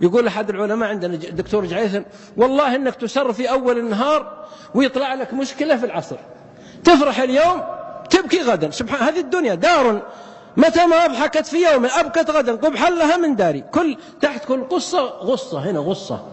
يقول أحد العلماء عندنا الدكتور جعيثم: والله إنك تسر في أول النهار ويطلع لك مشكلة في العصر، تفرح اليوم تبكي غدا. سبحان، هذه الدنيا دار متى ما أضحكت في يوم أبكت غدا قبح لها من داري. تحت كل قصة غصة، هنا غصة.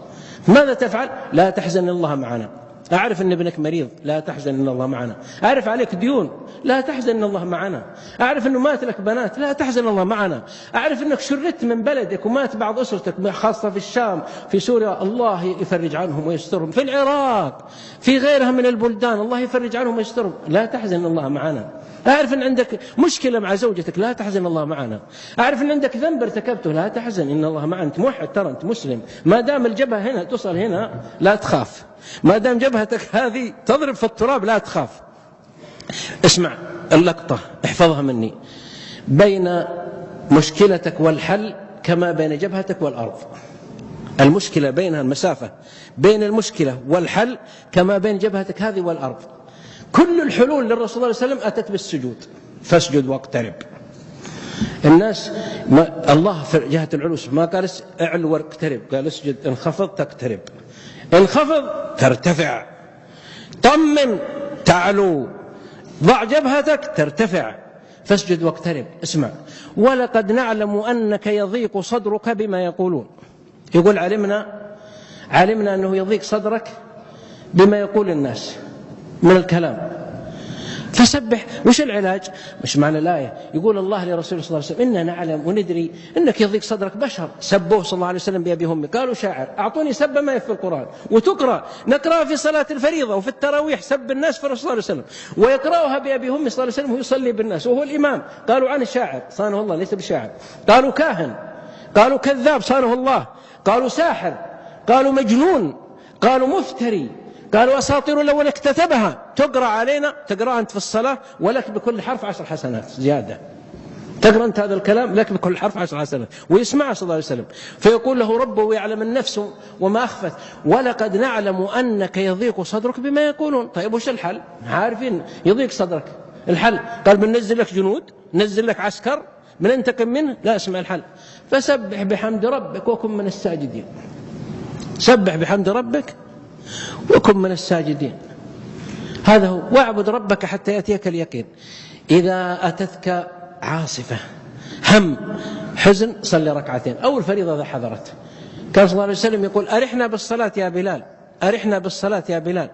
ماذا تفعل؟ لا تحزن إن الله معنا. أعرف أن ابنك مريض، لا تحزن إن الله معنا. أعرف عليك ديون، لا تحزن إن الله معنا. أعرف أنه مات لك بنات، لا تحزن إن الله معنا. أعرف أنك شردت من بلدك ومات بعض أسرتك، خاصة في الشام، في سوريا، الله يفرج عنهم ويسترهم، في العراق، في غيرها من البلدان، الله يفرج عنهم ويسترهم، لا تحزن إن الله معنا. أعرف أن عندك مشكلة مع زوجتك، لا تحزن الله معنا. أعرف أن عندك ذنب ارتكبته، لا تحزن إن الله معنا. أنت موحد، ترى أنت مسلم. ما دام الجبهة هنا تصل هنا لا تخاف، ما دام جبهتك هذه تضرب في التراب لا تخاف. اسمع اللقطة، احفظها مني: بين مشكلتك والحل كما بين جبهتك والأرض. المشكلة بينها المسافة بين المشكلة والحل كما بين جبهتك هذه والأرض. كل الحلول للرسول صلى الله عليه وسلم أتت بالسجود: فاسجد واقترب. الناس الله في جهة العلو ما قال اعلو واقترب، قال اسجد، انخفض تقترب، انخفض ترتفع، طمن تعلو، ضع جبهتك ترتفع، فاسجد واقترب. اسمع: ولقد نعلم أنك يضيق صدرك بما يقولون. يقول علمنا أنه يضيق صدرك بما يقول الناس من الكلام، فسبح. وش العلاج؟ مش معنى الآية يقول الله لرسوله صلى الله عليه وسلم: إننا نعلم وندري أنك يضيق صدرك. بشر سبوه صلى الله عليه وسلم بأبي وأمي، قالوا شاعر. أعطوني سب ما في القرآن، وتقرأ نقرأ في صلاة الفريضة وفي التراويح سب الناس في الرسول صلى الله عليه وسلم، ويقرأها بأبي وأمي صلى الله عليه وسلم ويصلي بالناس وهو الإمام. قالوا عنه شاعر، صانه الله ليس بشاعر. قالوا كاهن، قالوا كذاب، صانه الله. قالوا ساحر، قالوا مجنون، قالوا مفتري، قالوا أساطير الأول اكتتبها. تقرأ علينا، تقرأ أنت في الصلاة ولك بكل حرف 10 حسنات زيادة. تقرأ أنت هذا الكلام لك بكل حرف 10 حسنات. ويسمع صلى الله عليه وسلم فيقول له ربه ويعلم النفس وما أخفت: ولقد نعلم أنك يضيق صدرك بما يقولون. طيب وش الحل؟ عارفين يضيق صدرك، الحل قال بننزل لك جنود، ننزل لك عسكر، بننتقم منه؟ لا، اسمع الحل: فسبح بحمد ربك وكن من الساجدين. سبح بحمد ربك وكن من الساجدين، هذا هو. واعبد ربك حتى يأتيك اليقين. إذا أتتك عاصفة، هم، حزن، صلي ركعتين أو الفريضة إذا حضرت. كان صلى الله عليه وسلم يقول: أرحنا بالصلاة يا بلال، أرحنا بالصلاة يا بلال.